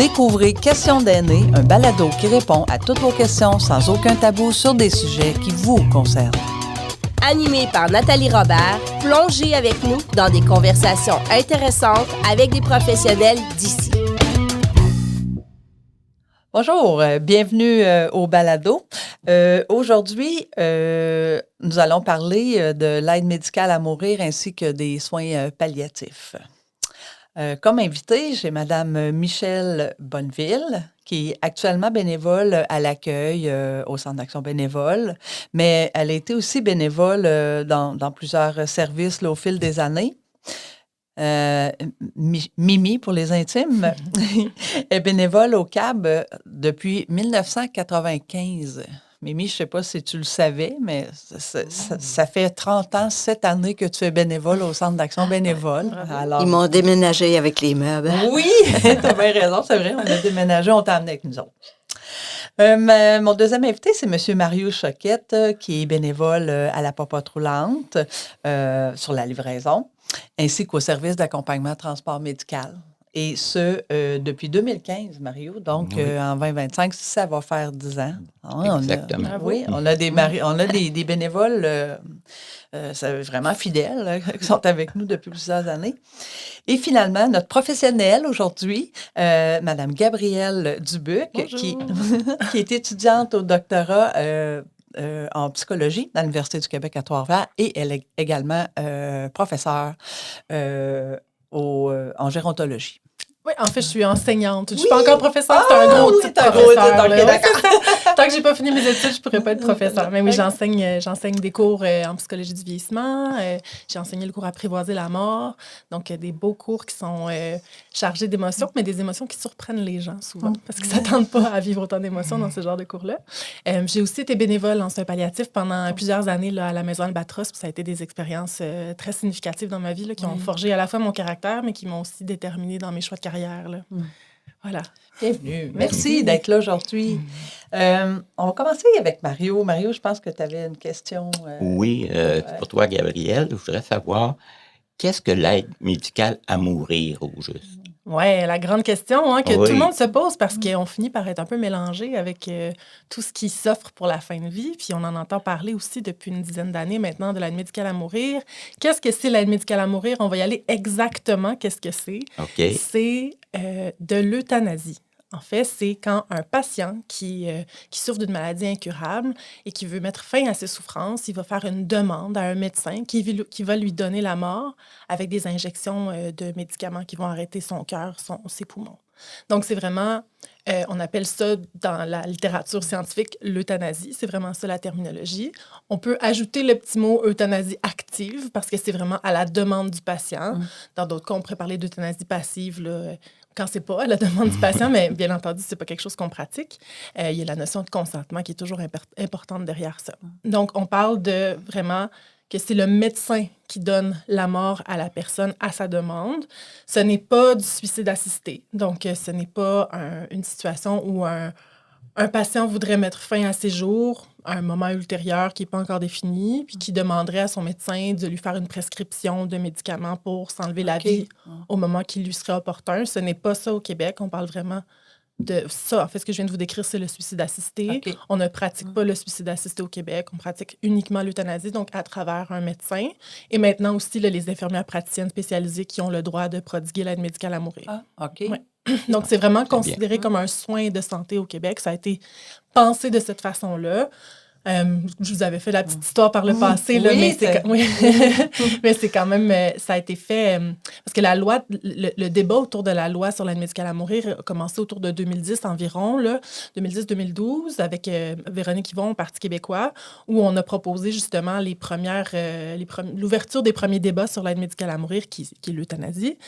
Découvrez Questions d'aînés, un balado qui répond à toutes vos questions sans aucun tabou sur des sujets qui vous concernent. Animé par Nathalie Robert, plongez avec nous dans des conversations intéressantes avec des professionnels d'ici. Bonjour, bienvenue au balado. Aujourd'hui, nous allons parler de l'aide médicale à mourir ainsi que des soins palliatifs. Comme invitée, j'ai Madame Michèle Bonneville, qui est actuellement bénévole à l'accueil au Centre d'action bénévole, mais elle a été aussi bénévole dans plusieurs services là, au fil des années. Mimi, pour les intimes, est bénévole au CAB depuis 1995. Mimi, je ne sais pas si tu le savais, mais ça fait 30 ans, cette année que tu es bénévole au Centre d'action bénévole. Alors, ils m'ont déménagé avec les meubles. Oui, tu as bien raison, c'est vrai, on a déménagé, on t'a amené avec nous autres. Mon deuxième invité, c'est M. Mario Choquette, qui est bénévole à la Popote roulante sur la livraison, ainsi qu'au service d'accompagnement transport médical. Et ce, depuis 2015, Mario. Donc, oui. En 2025, ça va faire 10 ans. Exactement. On a des bénévoles vraiment fidèles qui sont avec nous depuis plusieurs années. Et finalement, notre professionnelle aujourd'hui, Mme Gabrielle Dubuc, qui est étudiante au doctorat en psychologie à l'Université du Québec à Trois-Rivières et elle est également professeure en gérontologie. Oui, en fait, je suis enseignante. Je ne suis pas encore professeure, c'est un gros titre professeur. Tant que je n'ai pas fini mes études, je ne pourrais pas être professeure. Mais oui, j'enseigne des cours en psychologie du vieillissement. J'ai enseigné le cours Apprivoiser la mort. Donc, des beaux cours qui sont chargés d'émotions, mais des émotions qui surprennent les gens souvent parce qu'ils ne s'attendent pas à vivre autant d'émotions dans ce genre de cours-là. J'ai aussi été bénévole en soins palliatifs pendant plusieurs années là, à la Maison Albatros. Ça a été des expériences très significatives dans ma vie là, qui ont forgé à la fois mon caractère, mais qui m'ont aussi déterminée dans mes choix de carrière. Là. Voilà. Bienvenue. Merci d'être là aujourd'hui. On va commencer avec Mario. Mario, je pense que tu avais une question. Oui, pour toi, Gabrielle. Je voudrais savoir, qu'est-ce que l'aide médicale à mourir au juste? Oui, la grande question que tout le monde se pose parce qu'on finit par être un peu mélangé avec tout ce qui s'offre pour la fin de vie. Puis on en entend parler aussi depuis une dizaine d'années maintenant de l'aide médicale à mourir. Qu'est-ce que c'est l'aide médicale à mourir? On va y aller exactement. Qu'est-ce que c'est? Okay. C'est de l'euthanasie. En fait, c'est quand un patient qui souffre d'une maladie incurable et qui veut mettre fin à ses souffrances, il va faire une demande à un médecin qui va lui donner la mort avec des injections de médicaments qui vont arrêter son cœur, ses poumons. Donc, c'est vraiment, on appelle ça dans la littérature scientifique l'euthanasie. C'est vraiment ça la terminologie. On peut ajouter le petit mot euthanasie active parce que c'est vraiment à la demande du patient. Dans d'autres cas, on pourrait parler d'euthanasie passive, là, quand c'est pas à la demande du patient, mais bien entendu, c'est pas quelque chose qu'on pratique. Il y a la notion de consentement qui est toujours importante derrière ça. Donc, on parle de vraiment que c'est le médecin qui donne la mort à la personne à sa demande. Ce n'est pas du suicide assisté. Donc, ce n'est pas une situation où un patient voudrait mettre fin à ses jours à un moment ultérieur qui n'est pas encore défini, puis qui demanderait à son médecin de lui faire une prescription de médicaments pour s'enlever la vie au moment qui lui serait opportun. Ce n'est pas ça au Québec. On parle vraiment de ça. En fait, ce que je viens de vous décrire, c'est le suicide assisté. On ne pratique pas le suicide assisté au Québec. On pratique uniquement l'euthanasie, donc à travers un médecin. Et maintenant aussi, là, les infirmières praticiennes spécialisées qui ont le droit de prodiguer l'aide médicale à mourir. Ah, OK. Ouais. Donc, c'est vraiment considéré comme un soin de santé au Québec. Ça a été pensé de cette façon-là. Je vous avais fait la petite histoire par le passé, là, mais c'est quand même, ça a été fait, parce que la loi, le débat autour de la loi sur l'aide médicale à mourir a commencé autour de 2010 environ, là, 2010-2012, avec Véronique Yvon, Parti québécois, où on a proposé justement l'ouverture des premiers débats sur l'aide médicale à mourir, qui est l'euthanasie.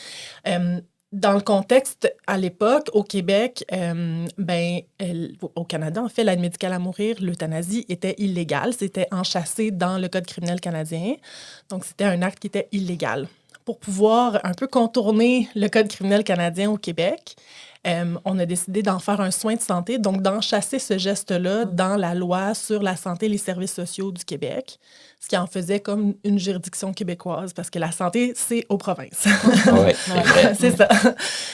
Dans le contexte, à l'époque, au Québec, au Canada, en fait, l'aide médicale à mourir, l'euthanasie était illégale. C'était enchâssé dans le Code criminel canadien. Donc, c'était un acte qui était illégal. Pour pouvoir un peu contourner le Code criminel canadien au Québec, on a décidé d'en faire un soin de santé, donc d'enchasser ce geste-là dans la loi sur la santé et les services sociaux du Québec. ce qui en faisait comme une juridiction québécoise, parce que la santé, c'est aux provinces. Oui, c'est vrai. C'est ça.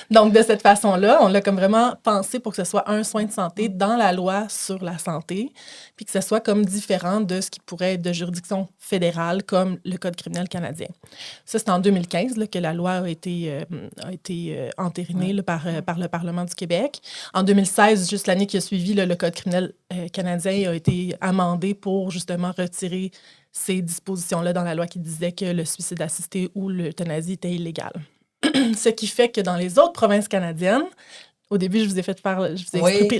Donc, de cette façon-là, on l'a comme vraiment pensé pour que ce soit un soin de santé dans la loi sur la santé, puis que ce soit comme différent de ce qui pourrait être de juridiction fédérale, comme le Code criminel canadien. Ça, c'est en 2015 là, que la loi a été entérinée là, par le Parlement du Québec. En 2016, juste l'année qui a suivi, là, le Code criminel canadien a été amendé pour justement retirer ces dispositions-là dans la loi qui disaient que le suicide assisté ou l'euthanasie était illégal. Ce qui fait que dans les autres provinces canadiennes, au début, je vous ai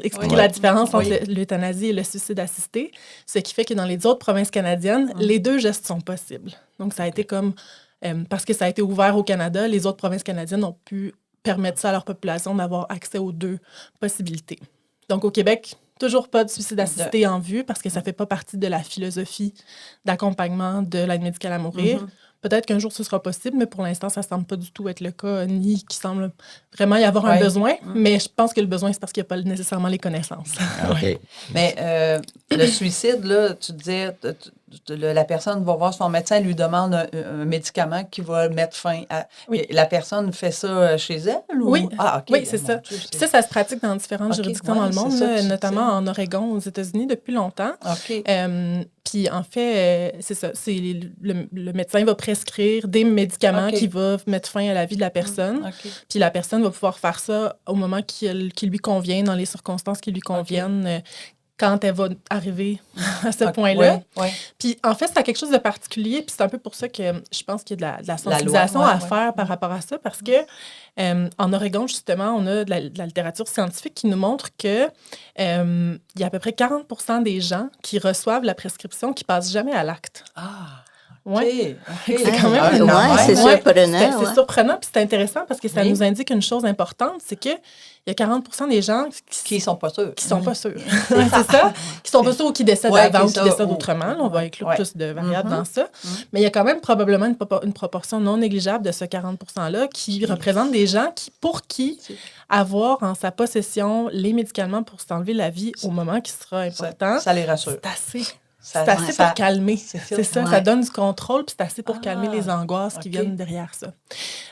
expliqué la différence entre l'euthanasie et le suicide assisté, ce qui fait que dans les autres provinces canadiennes, les deux gestes sont possibles. Donc, ça a été comme... parce que ça a été ouvert au Canada, les autres provinces canadiennes ont pu permettre ça à leur population d'avoir accès aux deux possibilités. Donc, au Québec, toujours pas de suicide assisté en vue parce que ça fait pas partie de la philosophie d'accompagnement de l'aide médicale à mourir. Peut-être qu'un jour, ce sera possible, mais pour l'instant, ça semble pas du tout être le cas, ni qu'il semble vraiment y avoir un besoin. Mais je pense que le besoin, c'est parce qu'il n'y a pas nécessairement les connaissances. OK. Mais le suicide, là, tu disais, la personne va voir son médecin, lui demande un médicament qui va mettre fin à... Oui. La personne fait ça chez elle? Ou... Oui, ah, OK. oui, c'est ça. Dieu, Puis ça se pratique dans différentes juridictions dans le monde, c'est ça là, que tu notamment disais. en Oregon, aux États-Unis, depuis longtemps. OK. Puis en fait, c'est ça. Le médecin va prescrire des médicaments qui vont mettre fin à la vie de la personne. OK. Puis la personne va pouvoir faire ça au moment qui lui convient, dans les circonstances qui lui conviennent, quand elle va arriver à ce point-là. Ouais. Puis en fait, c'est quelque chose de particulier. Puis c'est un peu pour ça que je pense qu'il y a de la sensibilisation à faire par rapport à ça. Parce que en Oregon, justement, on a de la littérature scientifique qui nous montre que il y a à peu près 40% des gens qui reçoivent la prescription qui passent jamais à l'acte. Ah, Ouais. OK. C'est quand même énorme. C'est surprenant. C'est surprenant, puis c'est intéressant parce que ça Oui. nous indique une chose importante, c'est qu'il y a 40% des gens Qui sont pas sûrs. qui sont pas sûrs. C'est ça. Qui sont pas sûrs ou qui décèdent avant ou qui décèdent autrement. Là, on va inclure plus de variables dans ça. Mais il y a quand même probablement une proportion non négligeable de ce 40%-là qui représente des gens pour qui avoir en sa possession les médicaments pour s'enlever la vie au moment qui sera important, Ça les rassure. c'est assez. Ça- C'est assez ça- pour calmer. C'est ça, ça donne du contrôle, puis c'est assez pour calmer les angoisses qui OK. viennent derrière ça.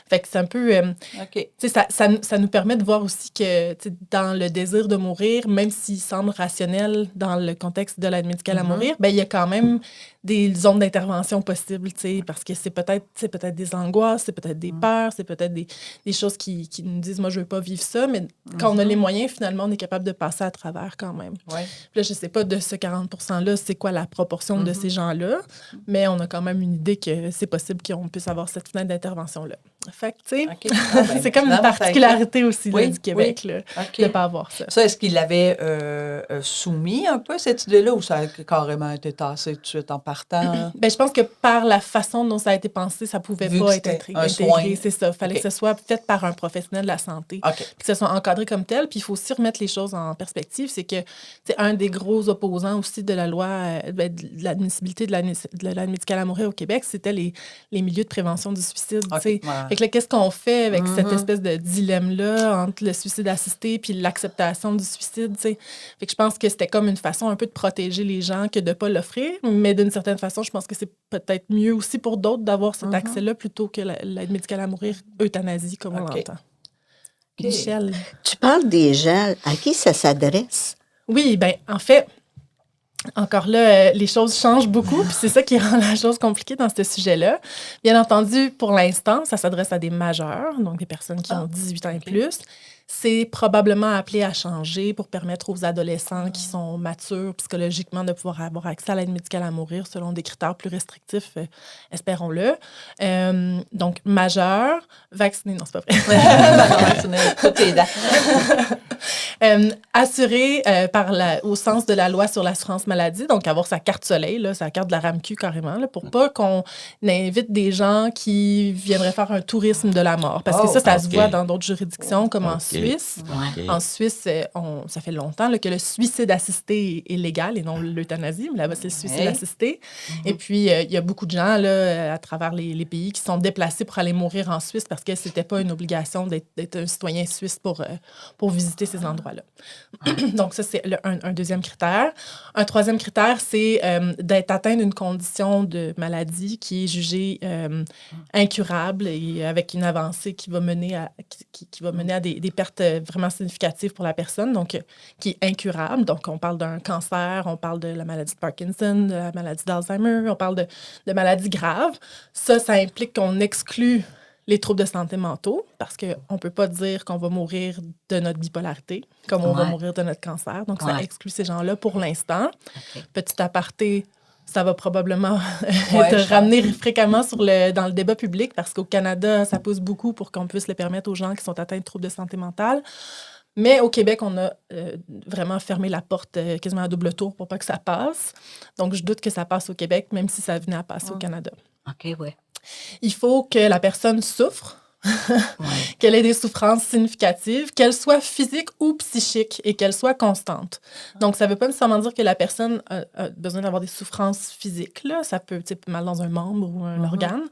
Fait que c'est un peu... OK. tu sais, ça nous permet de voir aussi que tu sais, dans le désir de mourir, même s'il semble rationnel dans le contexte de l'aide médicale à mourir, ben il y a quand même des zones d'intervention possibles, tu sais, parce que c'est peut-être des angoisses, c'est peut-être des peurs, c'est peut-être des choses qui nous disent « moi, je veux pas vivre ça », mais quand on a les moyens, finalement, on est capable de passer à travers quand même. Ouais. Puis là, je sais pas de ce 40%-là, c'est quoi la proportion de ces gens-là, mais on a quand même une idée que c'est possible qu'on puisse avoir cette fenêtre d'intervention-là. Fait que, tu sais, OK. Ah, ben, c'est comme une finalement, ça a été- particularité aussi là, Oui, du Québec, là, OK. de ne pas avoir ça. Ça, est-ce qu'il l'avait soumis un peu, cette idée-là, ou ça a carrément été tassé tout de suite en partant? Ben, je pense que par la façon dont ça a été pensé, ça pouvait Vu que pas être c'était un intégré. soin. C'est ça. Il fallait OK. que ce soit fait par un professionnel de la santé. OK. Puis que ce soit encadré comme tel. Puis il faut aussi remettre les choses en perspective. C'est que c'est un des gros opposants aussi de la loi, de l'admissibilité de l'aide médicale à mourir au Québec, c'était les milieux de prévention du suicide. OK. Tu sais. Ouais. Fait que là, qu'est-ce qu'on fait avec cette espèce de dilemme-là entre le suicide assisté puis l'acceptation du suicide? Tu sais? Fait que je pense que c'était comme une façon un peu de protéger les gens que de ne pas l'offrir. Mais d'une certaine façon, je pense que c'est peut-être mieux aussi pour d'autres d'avoir cet accès-là plutôt que l'aide médicale à mourir, euthanasie, comme on OK. l'entend. OK. Michel. Tu parles des gens à qui ça s'adresse? Oui, bien, en fait, encore là, les choses changent beaucoup, puis c'est ça qui rend la chose compliquée dans ce sujet-là. Bien entendu, pour l'instant, ça s'adresse à des majeurs, donc des personnes qui ont 18 ans et plus. C'est probablement appelé à changer pour permettre aux adolescents qui sont matures psychologiquement de pouvoir avoir accès à l'aide médicale à mourir selon des critères plus restrictifs, espérons-le. Donc, majeur, vacciné, non, c'est pas vrai. Tout est là. Assuré au sens de la loi sur l'assurance maladie, donc avoir sa carte soleil, là, sa carte de la RAMQ carrément, là, pour pas qu'on invite des gens qui viendraient faire un tourisme de la mort. Parce que ça se voit dans d'autres juridictions, comme en Suisse. OK. En Suisse, ça fait longtemps là, que le suicide assisté est légal et non l'euthanasie, mais là-bas, c'est le suicide assisté. Et puis, il y a beaucoup de gens là, à travers les pays qui sont déplacés pour aller mourir en Suisse parce que c'était pas une obligation d'être un citoyen suisse pour visiter ces endroits. endroit-là. Donc, ça, c'est un deuxième critère. Un troisième critère, c'est d'être atteint d'une condition de maladie qui est jugée incurable et avec une avancée qui va mener à, qui va mener à des pertes vraiment significatives pour la personne, donc qui est incurable. Donc, on parle d'un cancer, on parle de la maladie de Parkinson, de la maladie d'Alzheimer, on parle de maladies graves. Ça implique qu'on exclut les troubles de santé mentaux, parce qu'on ne peut pas dire qu'on va mourir de notre bipolarité, comme on va mourir de notre cancer. Donc, ça exclut ces gens-là pour l'instant. Okay. Petit aparté, ça va probablement être ramené fréquemment dans le débat public, parce qu'au Canada, ça pousse beaucoup pour qu'on puisse le permettre aux gens qui sont atteints de troubles de santé mentale. Mais au Québec, on a vraiment fermé la porte quasiment à double tour pour pas que ça passe. Donc, je doute que ça passe au Québec, même si ça venait à passer au Canada. OK, oui. Il faut que la personne souffre, qu'elle ait des souffrances significatives, qu'elles soient physiques ou psychiques et qu'elles soient constantes. Donc, ça ne veut pas nécessairement dire que la personne a besoin d'avoir des souffrances physiques. Là. Ça peut être mal dans un membre ou un organe,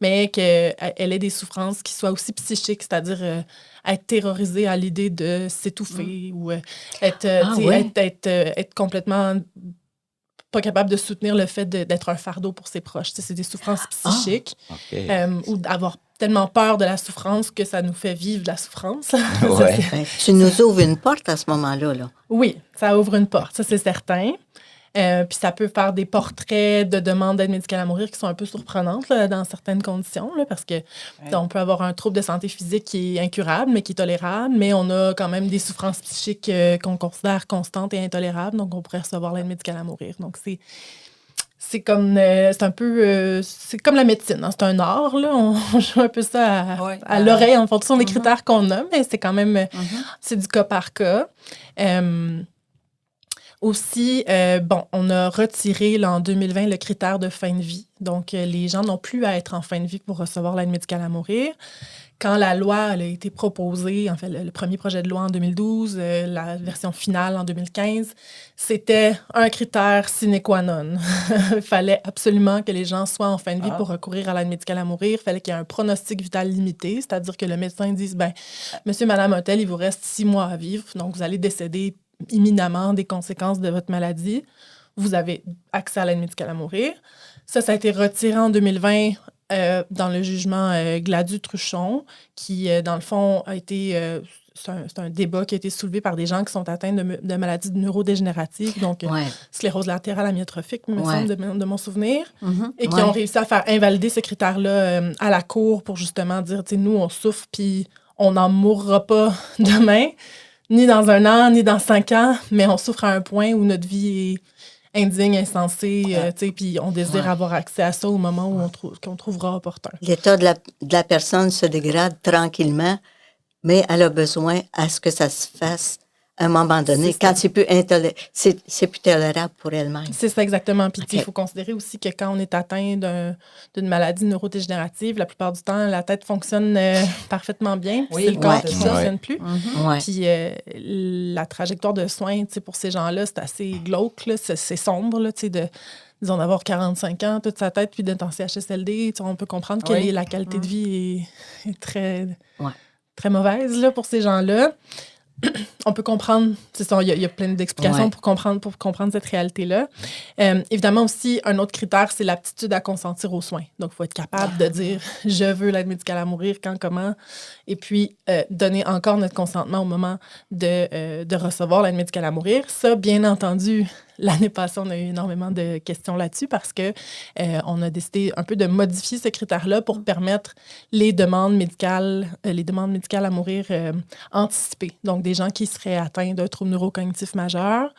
mais qu'elle ait des souffrances qui soient aussi psychiques, c'est-à-dire être terrorisée à l'idée de s'étouffer ou être complètement pas capable de soutenir le fait d'être un fardeau pour ses proches. C'est des souffrances psychiques ou d'avoir tellement peur de la souffrance que ça nous fait vivre de la souffrance. Tu nous ouvres une porte à ce moment-là. Là. Oui, ça ouvre une porte, ça c'est certain. Puis ça peut faire des portraits de demandes d'aide médicale à mourir qui sont un peu surprenantes là, dans certaines conditions, là, parce que on peut avoir un trouble de santé physique qui est incurable, mais qui est tolérable, mais on a quand même des souffrances psychiques qu'on considère constantes et intolérables, donc on pourrait recevoir l'aide médicale à mourir. Donc c'est comme c'est comme la médecine, hein, c'est un art, là. On joue un peu ça à l'oreille en fonction des critères qu'on a, mais c'est quand même c'est du cas par cas. Aussi, on a retiré là, en 2020 le critère de fin de vie. Donc, les gens n'ont plus à être en fin de vie pour recevoir l'aide médicale à mourir. Quand la loi a été proposée, en fait, le premier projet de loi en 2012, la version finale en 2015, c'était un critère sine qua non. Il fallait absolument que les gens soient en fin de vie pour recourir à l'aide médicale à mourir. Il fallait qu'il y ait un pronostic vital limité, c'est-à-dire que le médecin dise, monsieur, madame, hôtel, il vous reste 6 mois à vivre, donc vous allez décéder imminemment des conséquences de votre maladie. Vous avez accès à l'aide médicale à mourir. Ça a été retiré en 2020 dans le jugement Gladu-Truchon, qui, dans le fond, a été... c'est un débat qui a été soulevé par des gens qui sont atteints de maladies neurodégénératives, donc sclérose latérale amyotrophique, il me semble, de mon souvenir, et qui ont réussi à faire invalider ce critère-là à la cour pour justement dire, nous, on souffre, puis on n'en mourra pas demain, ni dans 1 an, ni dans 5 ans, mais on souffre à un point où notre vie est indigne, insensée, puis on désire avoir accès à ça au moment où qu'on trouvera opportun. L'état de la personne se dégrade tranquillement, mais elle a besoin à ce que ça se fasse à un moment donné, quand c'est plus tolérable pour elle-même. C'est ça, exactement. Puis il faut considérer aussi que quand on est atteint d'une maladie neurodégénérative, la plupart du temps, la tête fonctionne parfaitement bien. C'est le corps qui ne fonctionne plus. Puis la trajectoire de soins pour ces gens-là, c'est assez glauque, là, c'est sombre, là, disons, d'avoir 45 ans, toute sa tête, puis d'être en CHSLD. On peut comprendre que la qualité de vie est très, très mauvaise là, pour ces gens-là. On peut comprendre, c'est ça, il y a plein d'explications pour comprendre cette réalité-là. Évidemment aussi, un autre critère, c'est l'aptitude à consentir aux soins. Donc, il faut être capable de dire « je veux l'aide médicale à mourir, quand, comment », et puis donner encore notre consentement au moment de recevoir l'aide médicale à mourir. Ça, bien entendu, l'année passée, on a eu énormément de questions là-dessus parce que on a décidé un peu de modifier ce critère-là pour permettre les demandes médicales à mourir anticipées. Donc, des gens qui seraient atteints d'un trouble neurocognitif majeur,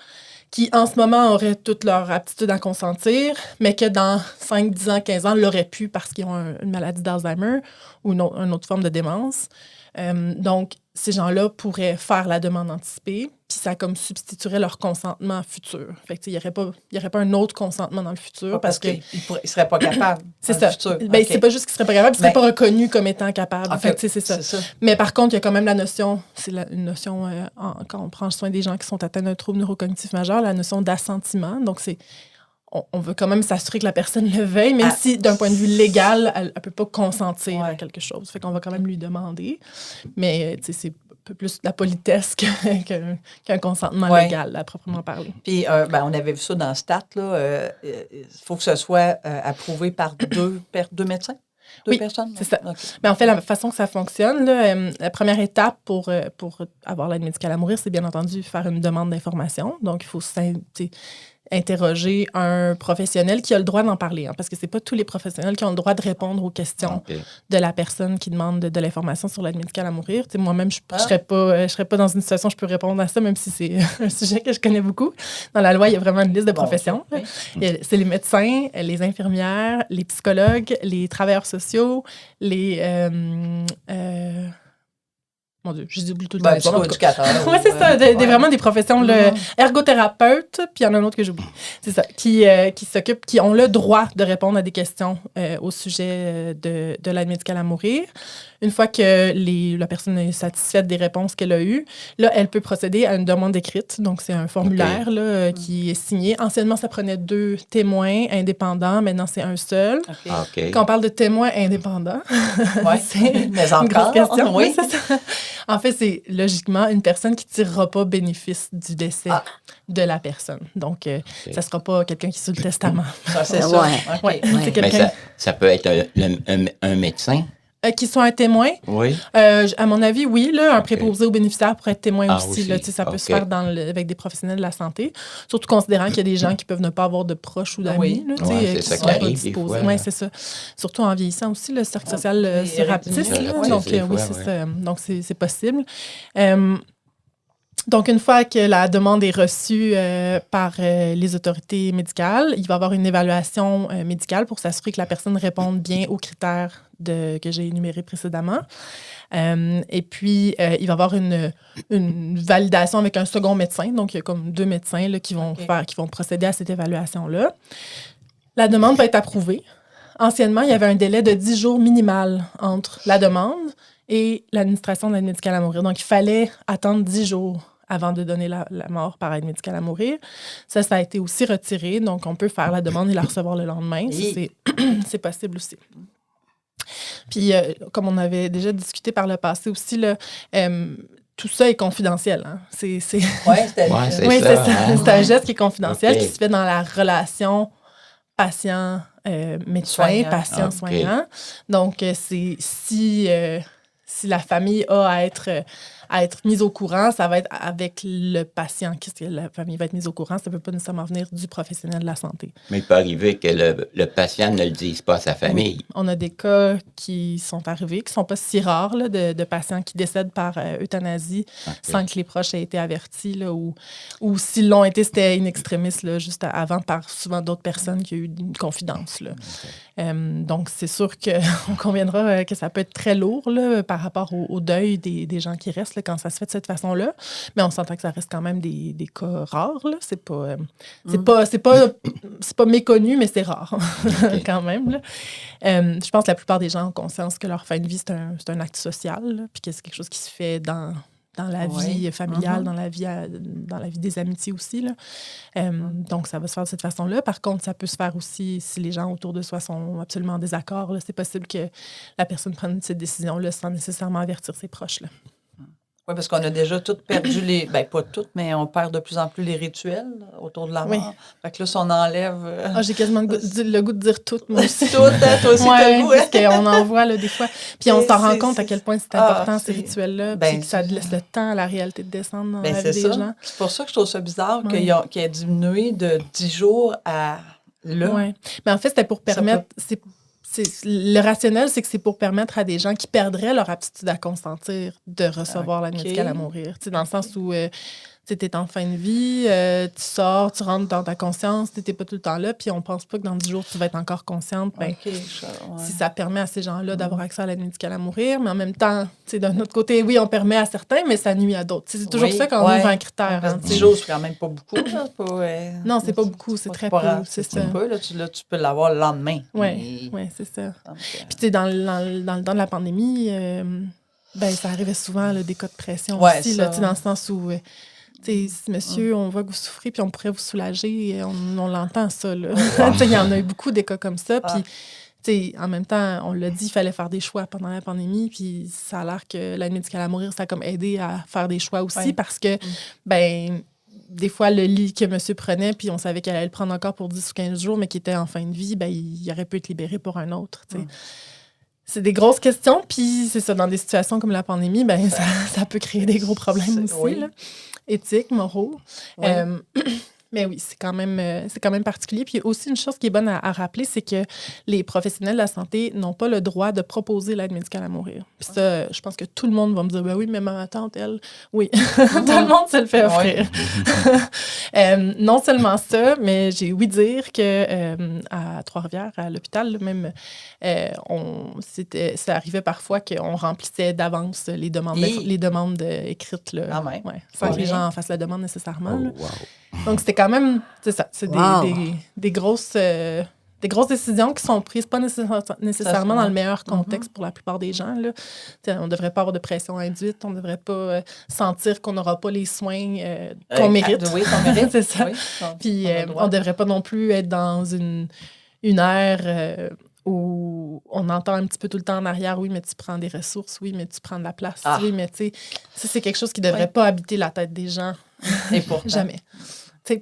qui en ce moment auraient toute leur aptitude à consentir, mais que dans 5, 10 ans, 15 ans, l'auraient pu parce qu'ils ont une maladie d'Alzheimer ou une autre forme de démence. Donc, ces gens-là pourraient faire la demande anticipée, puis ça comme substituerait leur consentement futur. Fait que il y aurait pas un autre consentement dans le futur parce qu'ils ne seraient pas capables. C'est ça. C'est pas juste qu'ils seraient pas capables, ils seraient pas reconnus comme étant capables. En fait, c'est ça. Mais par contre, il y a quand même la notion, une notion quand on prend soin des gens qui sont atteints d'un trouble neurocognitif majeur, la notion d'assentiment. Donc on veut quand même s'assurer que la personne le veuille, même si, d'un point de vue légal, elle ne peut pas consentir à quelque chose. Fait qu'on va quand même lui demander. Mais, c'est peu plus de la politesse qu'un consentement Ouais. légal, à proprement parler. Puis, on avait vu ça dans le STAT, là. Il faut que ce soit approuvé par deux médecins? Deux Oui, personnes? c'est ça. OK. Mais en fait, la façon que ça fonctionne, là, la première étape pour avoir l'aide médicale à mourir, c'est bien entendu faire une demande d'information. Donc, il faut interroger un professionnel qui a le droit d'en parler, hein, parce que c'est pas tous les professionnels qui ont le droit de répondre aux questions OK. de la personne qui demande de l'information sur l'aide médicale à mourir. T'sais, moi-même, je serais pas dans une situation où je peux répondre à ça, même si c'est un sujet que je connais beaucoup. Dans la loi, il y a vraiment une liste de professions. Oui. C'est les médecins, les infirmières, les psychologues, les travailleurs sociaux, les... mon Dieu, je dis tout le temps. Ben, les autres, en tout cas. psychoéducateur. Oui, c'est ça. Vraiment des professions, ergothérapeutes, puis il y en a un autre que j'oublie. C'est ça. Qui s'occupent, qui ont le droit de répondre à des questions au sujet de l'aide médicale à mourir. Une fois que la personne est satisfaite des réponses qu'elle a eues, là, elle peut procéder à une demande écrite. Donc, c'est un formulaire là, qui est signé. Anciennement, ça prenait 2 témoins indépendants. Maintenant, c'est un seul. OK. OK. Quand on parle de témoins indépendants, Ouais. c'est Mais une grosse encore, question. oui. C'est ça. En fait, c'est logiquement une personne qui ne tirera pas bénéfice du décès de la personne. Donc, ça ne sera pas quelqu'un qui est sur le testament. Ça, c'est ça. Ouais. OK. Ouais. C'est Mais quelqu'un ça peut être un médecin. qui soit un témoin. Oui. À mon avis, oui. Là, un préposé aux bénéficiaires pourrait être témoin Ah, aussi. Là, aussi. ça peut se OK. faire avec des professionnels de la santé. Surtout considérant qu'il y a des gens qui peuvent ne pas avoir de proches ou d'amis. Oui. Là, Ouais, c'est qui ça sont qui pas arrive des disposés. fois, Oui, là. c'est ça. Surtout en vieillissant aussi, le cercle social oui, se rapetisse. il y a là. la Donc, des oui, fois, c'est ouais. ça. Donc, c'est possible. Donc, une fois que la demande est reçue par les autorités médicales, il va y avoir une évaluation médicale pour s'assurer que la personne réponde bien aux critères que j'ai énumérés précédemment. Et puis, il va y avoir une validation avec un second médecin. Donc, il y a comme 2 médecins là, qui vont procéder à cette évaluation-là. La demande va être approuvée. Anciennement, il y avait un délai de 10 jours minimal entre la demande et l'administration de l'aide médicale à mourir. Donc, il fallait attendre 10 jours avant de donner la mort par aide médicale à mourir. Ça a été aussi retiré. Donc, on peut faire la demande et la recevoir le lendemain. Oui. C'est possible aussi. Puis, comme on avait déjà discuté par le passé aussi, là, tout ça est confidentiel. Hein? Ouais, c'était Ouais, c'est Oui, ça, c'est ça. hein? C'est un geste qui est confidentiel, OK. qui se fait dans la relation patient-médecin, Soignant. patient-soignant. Donc, c'est si la famille a à être mise au courant, ça va être avec le patient que la famille va être mise au courant. Ça ne peut pas nécessairement venir du professionnel de la santé. Mais il peut arriver que le patient ne le dise pas à sa famille. Oui. On a des cas qui sont arrivés, qui ne sont pas si rares, là, de patients qui décèdent par euthanasie sans que les proches aient été avertis, là, ou s'ils l'ont été, c'était in extremis, là, juste avant, par souvent d'autres personnes qui ont eu une confidence. Là. Donc, c'est sûr qu'on conviendra que ça peut être très lourd là, par rapport au deuil des gens qui restent là, quand ça se fait de cette façon-là. Mais on s'entend que ça reste quand même des cas rares. Là. C'est pas méconnu, mais c'est rare quand même. Là. Je pense que la plupart des gens ont conscience que leur fin de vie, c'est un acte social, là, puis que c'est quelque chose qui se fait dans la vie familiale, dans la vie des amitiés aussi. Là. Donc, ça va se faire de cette façon-là. Par contre, ça peut se faire aussi si les gens autour de soi sont absolument en désaccord. Là. C'est possible que la personne prenne cette décision-là sans nécessairement avertir ses proches. Là. Oui, parce qu'on a déjà toutes perdu pas toutes, mais on perd de plus en plus les rituels autour de la mort. Oui. Fait que là, si on enlève... J'ai quasiment le goût de dire tout, moi aussi. Tout, hein, toi aussi, t'as le goût. Parce qu'on en voit là, des fois. Puis on s'en rend compte à quel point c'est important, ces c'est- rituels-là. ben, Puis que ça laisse le temps à la réalité de descendre dans la c'est vie des ça. gens. C'est pour ça que je trouve ça bizarre Ouais. qu'il ait diminué de 10 jours à là. Oui. Mais en fait, c'était pour permettre... le rationnel, c'est que c'est pour permettre à des gens qui perdraient leur aptitude à consentir de recevoir l'aide médicale à mourir. Dans le sens où tu es en fin de vie, tu sors, tu rentres dans ta conscience, tu n'es pas tout le temps là, puis on pense pas que dans 10 jours, tu vas être encore consciente. Ben, si ça permet à ces gens-là d'avoir accès à l'aide médicale à mourir, mais en même temps, d'un autre côté, oui, on permet à certains, mais ça nuit à d'autres. C'est toujours ça quand on ouvre un critère. Parce Hein, que 10 jours, c'est quand même pas beaucoup. Là, non, c'est pas beaucoup, c'est très peu. C'est ça. Peu, là, tu peux l'avoir le lendemain. Oui, c'est ça. Puis, tu sais, dans le temps de la pandémie, ça arrivait souvent, là, des cas de pression aussi, là, dans le sens où, monsieur, on voit que vous souffrez, puis on pourrait vous soulager, on l'entend, ça, là. Il y en a eu beaucoup des cas comme ça, puis, en même temps, on l'a dit, il fallait faire des choix pendant la pandémie, puis ça a l'air que l'aide médicale à mourir, ça a comme aidé à faire des choix aussi, parce que, des fois, le lit que monsieur prenait, puis on savait qu'elle allait le prendre encore pour 10 ou 15 jours, mais qui était en fin de vie, il aurait pu être libéré pour un autre, C'est des grosses questions, puis c'est ça, dans des situations comme la pandémie, ça peut créer des gros problèmes aussi, là, éthiques, moraux. Oui. Mais oui, c'est quand même particulier. Puis aussi, une chose qui est bonne à rappeler, c'est que les professionnels de la santé n'ont pas le droit de proposer l'aide médicale à mourir. Puis ça, je pense que tout le monde va me dire, oui, mais ma tante, elle, oui. Tout le monde se le fait offrir. Non seulement ça, mais j'ai ouï dire que à Trois-Rivières, à l'hôpital, même, ça arrivait parfois qu'on remplissait d'avance les demandes écrites, là, sans que les gens en fassent la demande nécessairement. Là. Wow. Donc, c'était quand même, c'est ça, c'est des grosses décisions qui sont prises, pas nécessairement dans le meilleur contexte pour la plupart des gens. Là. On ne devrait pas avoir de pression induite, on ne devrait pas sentir qu'on n'aura pas les soins qu'on mérite. Oui, qu'on mérite. C'est ça. Oui, puis, on ne devrait pas non plus être dans une ère où on entend un petit peu tout le temps en arrière, oui, mais tu prends des ressources, oui, mais tu prends de la place, oui, mais tu sais, ça, c'est quelque chose qui ne devrait pas habiter la tête des gens. Et pourtant. Jamais.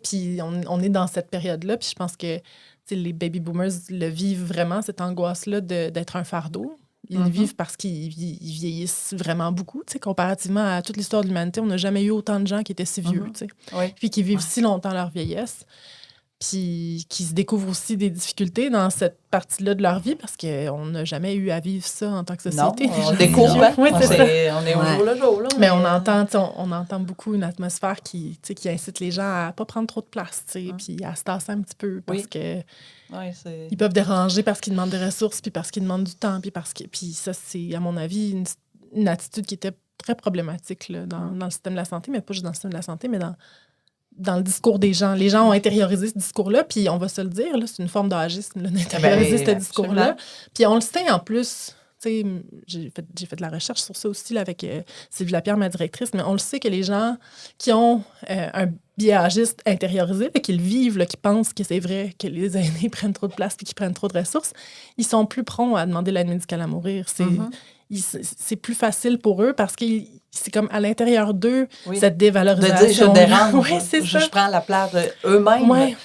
Puis on est dans cette période-là, puis je pense que les baby boomers le vivent vraiment, cette angoisse-là d'être un fardeau. Ils le vivent parce qu'ils vieillissent vraiment beaucoup. Comparativement à toute l'histoire de l'humanité, on n'a jamais eu autant de gens qui étaient si vieux, puis qui vivent si longtemps leur vieillesse, puis qui se découvrent aussi des difficultés dans cette partie-là de leur vie parce qu'on n'a jamais eu à vivre ça en tant que société. Non, on découvre. Oui, c'est ça. On est au jour le jour. Là, mais on entend beaucoup une atmosphère qui incite les gens à ne pas prendre trop de place, puis à se tasser un petit peu parce que ils peuvent déranger parce qu'ils demandent des ressources, puis parce qu'ils demandent du temps, puis ça, c'est, à mon avis, une attitude qui était très problématique là, dans le système de la santé, mais pas juste dans le système de la santé, mais dans le discours des gens. Les gens ont intériorisé ce discours-là, puis on va se le dire, là, c'est une forme d'âgisme d'intérioriser ce discours-là. Puis on le sait en plus, j'ai fait de la recherche sur ça aussi là, avec Sylvie Lapierre, ma directrice, mais on le sait que les gens qui ont un biais âgiste intériorisé, qui le vivent, là, qui pensent que c'est vrai que les aînés prennent trop de place et qu'ils prennent trop de ressources, ils sont plus prompts à demander l'aide médicale à mourir. C'est plus facile pour eux parce que c'est comme à l'intérieur d'eux, cette dévalorisation. De dire, je dérange, oui, c'est ça. Je prends la place eux-mêmes. Ouais.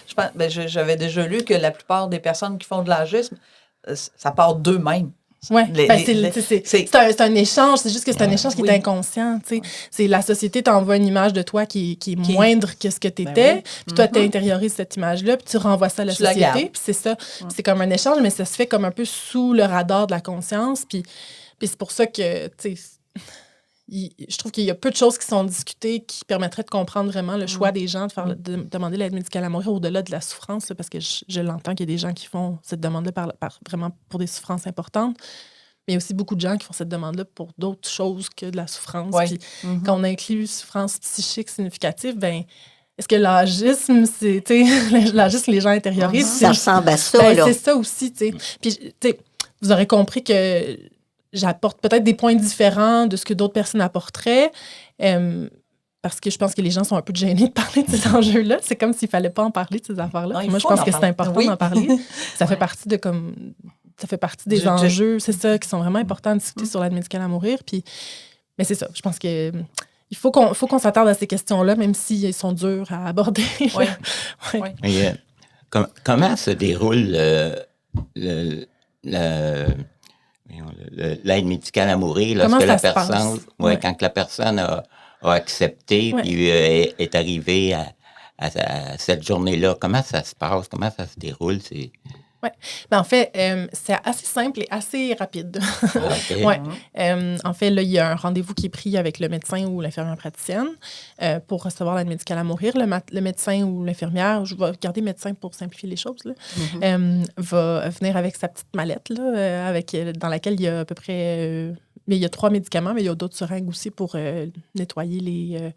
J'avais déjà lu que la plupart des personnes qui font de l'agisme, ça part d'eux-mêmes. Oui, c'est un échange, c'est juste que c'est un échange qui est inconscient. C'est la société t'envoie une image de toi qui est moindre que ce que tu étais, puis toi, tu intériorises cette image-là, puis tu renvoies ça à la société, puis c'est ça. C'est comme un échange, mais ça se fait comme un peu sous le radar de la conscience, puis c'est pour ça que, je trouve qu'il y a peu de choses qui sont discutées qui permettraient de comprendre vraiment le choix des gens de demander l'aide médicale à mourir au-delà de la souffrance, là, parce que je l'entends qu'il y a des gens qui font cette demande-là vraiment pour des souffrances importantes, mais il y a aussi beaucoup de gens qui font cette demande-là pour d'autres choses que de la souffrance. Puis quand on inclut souffrance psychique significative, est-ce que l'agisme, c'est, l'agisme, les gens intériorisent? Ça ressemble à ça, là. C'est ça aussi, Puis, vous aurez compris que j'apporte peut-être des points différents de ce que d'autres personnes apporteraient, parce que je pense que les gens sont un peu gênés de parler de ces enjeux-là. C'est comme s'il ne fallait pas en parler de ces affaires-là. Moi, je pense que c'est important d'en parler. Ça fait partie des enjeux, c'est ça, qui sont vraiment importants à discuter sur l'aide médicale à mourir. Mais c'est ça, je pense que il faut qu'on s'attarde à ces questions-là, même s'ils sont durs à aborder. Et, comment se déroule l'aide médicale à mourir lorsque la personne, quand la personne a accepté puis est arrivée à cette journée-là? Comment ça se passe? Comment ça se déroule? Oui. En fait, c'est assez simple et assez rapide. En fait, là, il y a un rendez-vous qui est pris avec le médecin ou l'infirmière praticienne pour recevoir l'aide médicale à mourir. Le médecin ou l'infirmière, je vais garder médecin pour simplifier les choses, là, va venir avec sa petite mallette là, dans laquelle il y a à peu près... mais il y a 3 médicaments, mais il y a d'autres seringues aussi pour nettoyer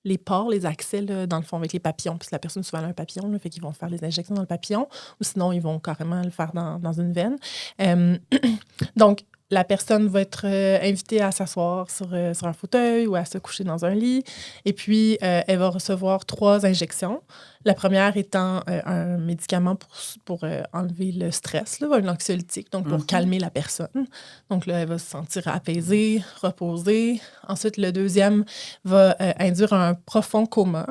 les pores, les accès, là, dans le fond, avec les papillons. Puis la personne, souvent, a un papillon, là, fait qu'ils vont faire les injections dans le papillon, ou sinon, ils vont carrément le faire dans une veine. Donc, la personne va être invitée à s'asseoir sur un fauteuil ou à se coucher dans un lit. Et puis, elle va recevoir 3 injections. La première étant un médicament pour enlever le stress, là, un anxiolytique, donc pour calmer la personne. Donc là, elle va se sentir apaisée, reposée. Ensuite, le deuxième va induire un profond coma.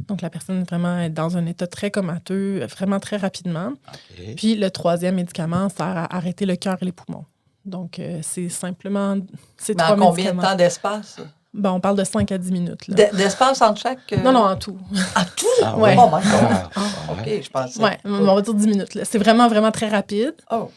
Donc, la personne est vraiment dans un état très comateux, vraiment très rapidement. Okay. Puis, le troisième médicament sert à arrêter le cœur et les poumons. Donc, c'est simplement... Mais en combien de temps d'espace? Ben, on parle de 5 à 10 minutes. D'espace entre chaque... Non, en tout. En tout? Ah, ouais. Oh my God! OK, je pensais. Ouais, on va dire 10 minutes. Là. C'est vraiment, vraiment très rapide. Oh!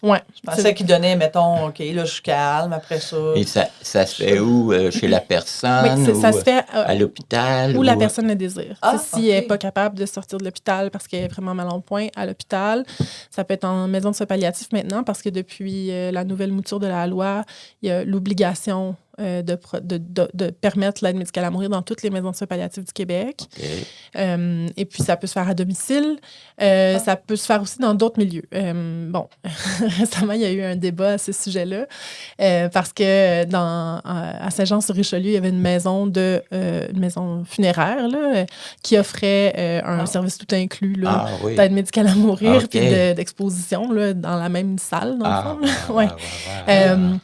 Ouais. Je pensais qu'il donnait, mettons, OK, là, je suis calme, après ça... Et ça se fait où? Chez la personne? Oui, ça se fait à l'hôpital? Où la personne le désire. Si okay. elle n'est pas capable de sortir de l'hôpital parce qu'elle est vraiment mal en point, à l'hôpital. Ça peut être en maison de soins palliatifs maintenant parce que depuis la nouvelle mouture de la loi, il y a l'obligation de permettre l'aide médicale à mourir dans toutes les maisons de soins palliatifs du Québec. Okay. Et puis, ça peut se faire à domicile. Ça peut se faire aussi dans d'autres milieux. Récemment, il y a eu un débat à ce sujet-là parce que à Saint-Jean-sur-Richelieu, il y avait une maison funéraire là, qui offrait un service tout inclus là, d'aide médicale à mourir puis d'exposition là, dans la même salle, dans le fond.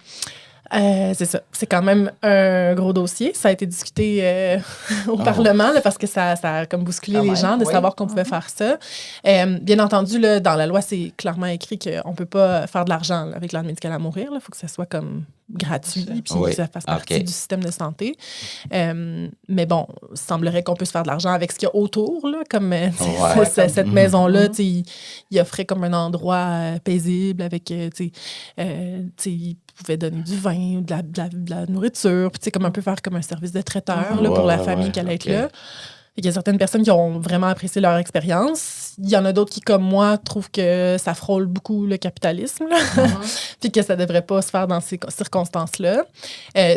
C'est ça. C'est quand même un gros dossier. Ça a été discuté au Parlement là, parce que ça a comme bousculé les gens de savoir qu'on pouvait faire ça. Bien entendu, là, dans la loi, c'est clairement écrit qu'on ne peut pas faire de l'argent là, avec l'aide médicale à mourir. Il faut que ça soit comme gratuit puis que ça fasse partie du système de santé. Mais bon, il semblerait qu'on puisse faire de l'argent avec ce qu'il y a autour. Là, comme cette maison-là, il offrait comme un endroit paisible avec... il pouvait donner du vin ou de la nourriture, puis comme un peu faire comme un service de traiteur là, pour la famille qui allait être là. Il y a certaines personnes qui ont vraiment apprécié leur expérience. Il y en a d'autres qui, comme moi, trouvent que ça frôle beaucoup le capitalisme, puis que ça ne devrait pas se faire dans ces circonstances-là.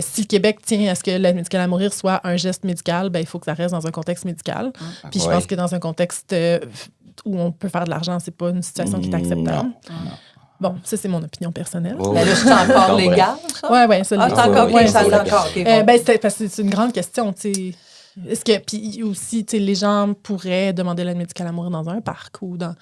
Si le Québec tient à ce que l'aide médicale à mourir soit un geste médical, ben, il faut que ça reste dans un contexte médical. Puis je pense que dans un contexte où on peut faire de l'argent, c'est pas une situation qui est acceptable. Non. Bon, ça, c'est mon opinion personnelle. Mais là, c'est encore légal, ça? Oui, ça l'est. C'est encore, ça l'est encore. Parce que c'est une grande question, tu sais. Est-ce que, puis aussi, tu sais, les gens pourraient demander l'aide médicale à mourir dans un parc ou dans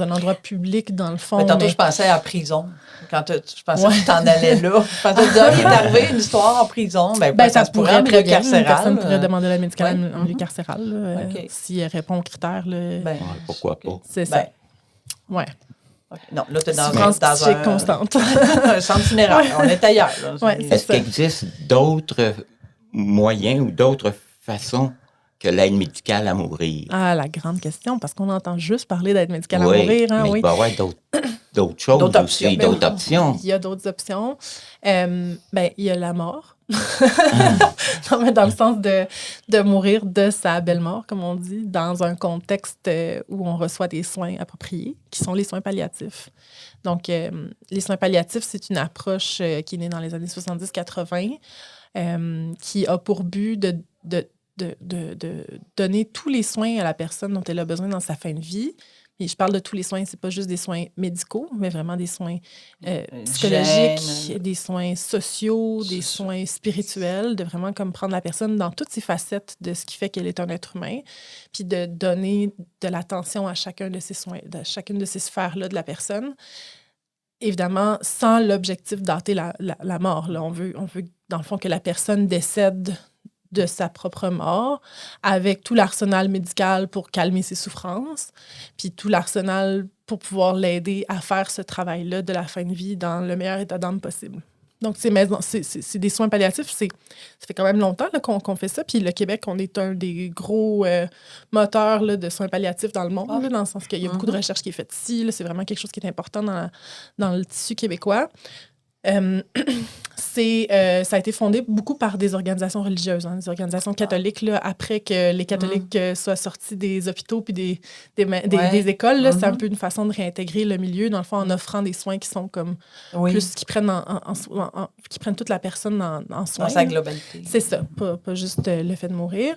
un endroit public, dans le fond. Mais tantôt, je pensais à prison. Quand je pensais que tu t'en allais là. Je pensais que il est arrivé une histoire en prison. Ça pourrait être très bien. Une personne pourrait demander l'aide médicale en milieu carcéral si elle répond aux critères. Pourquoi pas? C'est ça. Oui. Okay. Non, là, tu es dans un constante. un centre funéraire. On est ailleurs. Là. Est-ce qu'il existe d'autres moyens ou d'autres façons que l'aide médicale à mourir? Ah, la grande question, parce qu'on entend juste parler d'aide médicale à mourir. Hein, mais il va y avoir d'autres choses d'autres aussi, d'autres options. Il y a d'autres options. Il y a la mort. Non, mais dans le sens de mourir de sa belle mort, comme on dit, dans un contexte où on reçoit des soins appropriés, qui sont les soins palliatifs. Donc, les soins palliatifs, c'est une approche qui est née dans les années 70-80, qui a pour but de donner tous les soins à la personne dont elle a besoin dans sa fin de vie. Et je parle de tous les soins, c'est pas juste des soins médicaux, mais vraiment des soins psychologiques, des soins sociaux, des soins spirituels, de vraiment comme prendre la personne dans toutes ses facettes de ce qui fait qu'elle est un être humain, puis de donner de l'attention à chacun de ces soins, de chacune de ces sphères-là de la personne. Évidemment, sans l'objectif d'hâter la mort. Là. On veut, dans le fond, que la personne décède de sa propre mort, avec tout l'arsenal médical pour calmer ses souffrances, puis tout l'arsenal pour pouvoir l'aider à faire ce travail-là de la fin de vie dans le meilleur état d'âme possible. Donc, c'est des soins palliatifs. Ça fait quand même longtemps là, qu'on fait ça. Puis le Québec, on est un des gros moteurs là, de soins palliatifs dans le monde, là, dans le sens qu'il y a beaucoup de recherche qui est faite ici. Là, c'est vraiment quelque chose qui est important dans le tissu québécois. Ça a été fondé beaucoup par des organisations religieuses, des organisations catholiques, là, après que les catholiques soient sortis des hôpitaux puis des écoles. Là, c'est un peu une façon de réintégrer le milieu, dans le fond, en offrant des soins qui sont comme plus, qui prennent, qui prennent toute la personne en soins. Dans sa globalité. C'est ça, pas juste le fait de mourir.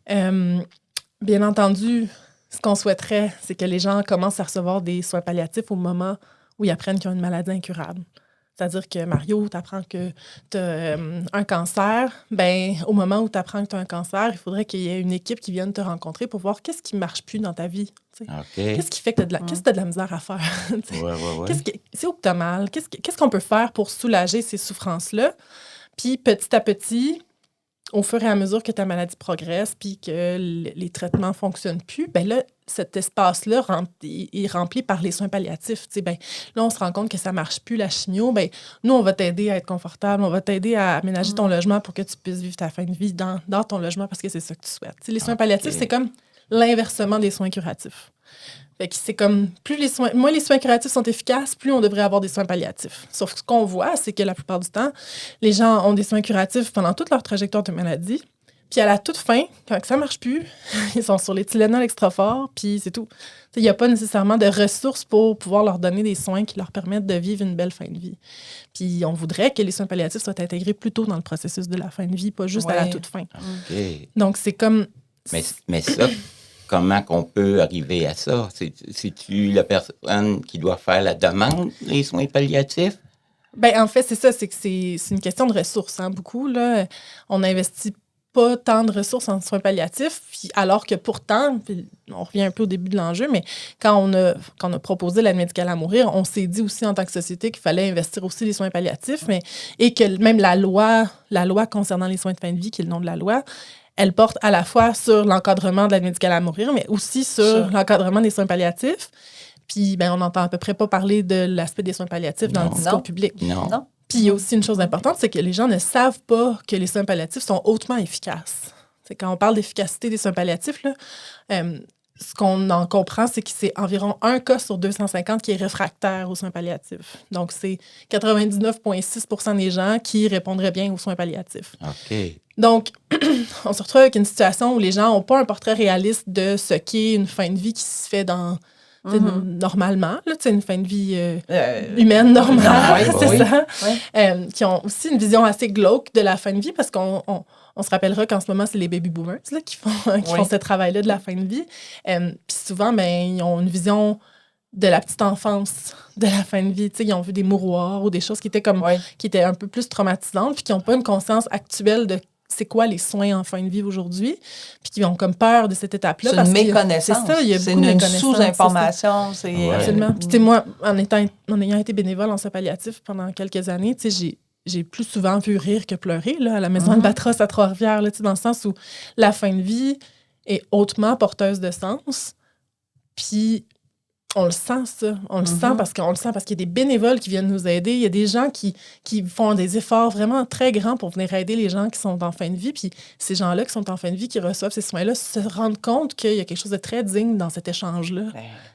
Bien entendu, ce qu'on souhaiterait, c'est que les gens commencent à recevoir des soins palliatifs au moment où ils apprennent qu'ils ont une maladie incurable. C'est-à-dire que Mario, tu apprends que tu as un cancer. Ben, au moment où tu apprends que tu as un cancer, il faudrait qu'il y ait une équipe qui vienne te rencontrer pour voir qu'est-ce qui ne marche plus dans ta vie. Qu'est-ce qui fait que qu'est-ce que tu as de la misère à faire? C'est où que tu as mal? Qu'est-ce qu'on peut faire pour soulager ces souffrances-là? Puis petit à petit, au fur et à mesure que ta maladie progresse puis que les traitements ne fonctionnent plus, ben là, cet espace-là est rempli par les soins palliatifs. Ben, là, on se rend compte que ça ne marche plus, la chimio. Ben, nous, on va t'aider à être confortable, on va t'aider à aménager ton logement pour que tu puisses vivre ta fin de vie dans ton logement parce que c'est ça que tu souhaites. Les soins palliatifs, c'est comme l'inversement des soins curatifs. Fait que c'est comme, moins les soins curatifs sont efficaces, plus on devrait avoir des soins palliatifs. Sauf que ce qu'on voit, c'est que la plupart du temps, les gens ont des soins curatifs pendant toute leur trajectoire de maladie. Puis à la toute fin, quand ça ne marche plus, ils sont sur les Tylenol extra forts, puis c'est tout. Il n'y a pas nécessairement de ressources pour pouvoir leur donner des soins qui leur permettent de vivre une belle fin de vie. Puis on voudrait que les soins palliatifs soient intégrés plus tôt dans le processus de la fin de vie, pas juste à la toute fin. Donc c'est comme... Mais ça... Comment qu'on peut arriver à ça? C'est-tu la personne qui doit faire la demande des soins palliatifs? Bien, en fait, c'est ça. C'est que c'est une question de ressources, beaucoup. Là. On n'investit pas tant de ressources en soins palliatifs, puis alors que pourtant, on revient un peu au début de l'enjeu, mais quand on a proposé l'aide médicale à mourir, on s'est dit aussi en tant que société qu'il fallait investir aussi les soins palliatifs, et que même la loi concernant les soins de fin de vie, qui est le nom de la loi, elle porte à la fois sur l'encadrement de l'aide médicale à mourir, mais aussi sur l'encadrement des soins palliatifs. Puis, on n'entend à peu près pas parler de l'aspect des soins palliatifs dans le discours public. Non. Puis, il y a aussi une chose importante, c'est que les gens ne savent pas que les soins palliatifs sont hautement efficaces. C'est quand on parle d'efficacité des soins palliatifs, là, ce qu'on en comprend, c'est que c'est environ 1 cas sur 250 qui est réfractaire aux soins palliatifs. Donc, c'est 99,6% des gens qui répondraient bien aux soins palliatifs. OK. Donc, on se retrouve avec une situation où les gens n'ont pas un portrait réaliste de ce qu'est une fin de vie qui se fait normalement, là, une fin de vie humaine normale, ça. Oui. Qui ont aussi une vision assez glauque de la fin de vie parce qu'on se rappellera qu'en ce moment, c'est les baby boomers là, qui font ce travail-là de la fin de vie. Puis souvent, ils ont une vision de la petite enfance, de la fin de vie. Ils ont vu des mouroirs ou des choses qui étaient un peu plus traumatisantes puis qui n'ont pas une conscience actuelle de c'est quoi les soins en fin de vie aujourd'hui, puis qui ont comme peur de cette étape-là. C'est une méconnaissance. C'est ça, il y a beaucoup de méconnaissance. Sous-information. Absolument. Puis moi, en ayant été bénévole en soins palliatifs pendant quelques années, j'ai plus souvent vu rire que pleurer là, à la maison Albatros à Trois-Rivières, là, dans le sens où la fin de vie est hautement porteuse de sens, puis on le sent, ça. On le sent parce qu'il y a des bénévoles qui viennent nous aider. Il y a des gens qui font des efforts vraiment très grands pour venir aider les gens qui sont en fin de vie. Puis ces gens-là qui sont en fin de vie, qui reçoivent ces soins-là, se rendent compte qu'il y a quelque chose de très digne dans cet échange-là.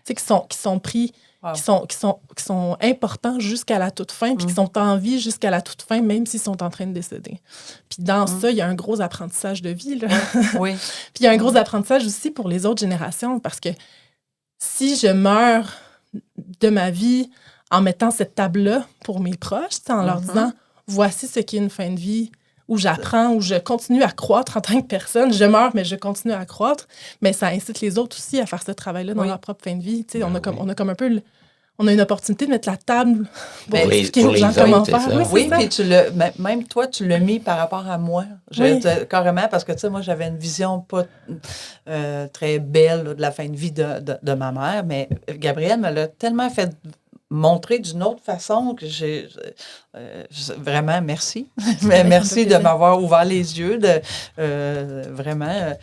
Qui sont pris, qui sont importants jusqu'à la toute fin, puis qui sont en vie jusqu'à la toute fin, même s'ils sont en train de décéder. Puis dans ça, il y a un gros apprentissage de vie. Là. Oui. Puis il y a un gros apprentissage aussi pour les autres générations, parce que si je meurs de ma vie en mettant cette table-là pour mes proches, en leur disant « Voici ce qu'est une fin de vie », où j'apprends, où je continue à croître en tant que personne, je meurs, mais je continue à croître, mais ça incite les autres aussi à faire ce travail-là dans leur propre fin de vie. On a comme un peu... On a une opportunité de mettre la table pour expliquer aux gens comment faire. Oui, puis même toi, tu l'as mis par rapport à moi. Carrément, parce que moi, j'avais une vision pas très belle là, de la fin de vie de ma mère, mais Gabrielle me l'a tellement fait montrer d'une autre façon que j'ai vraiment merci. Merci de m'avoir ouvert les yeux. Vraiment,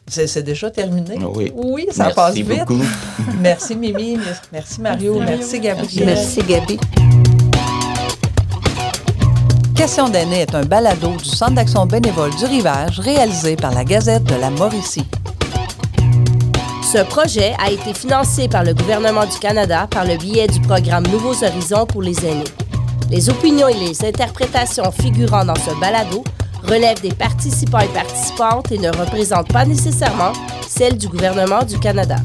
c'est déjà terminé. Oui, ça passe vite. Beaucoup. Merci Mimi, merci Mario, merci Gabrielle. Merci Gabi. Question d'aînés est un balado du Centre d'action bénévole du Rivage réalisé par la Gazette de la Mauricie. Ce projet a été financé par le gouvernement du Canada par le biais du programme Nouveaux Horizons pour les aînés. Les opinions et les interprétations figurant dans ce balado relèvent des participants et participantes et ne représentent pas nécessairement celles du gouvernement du Canada.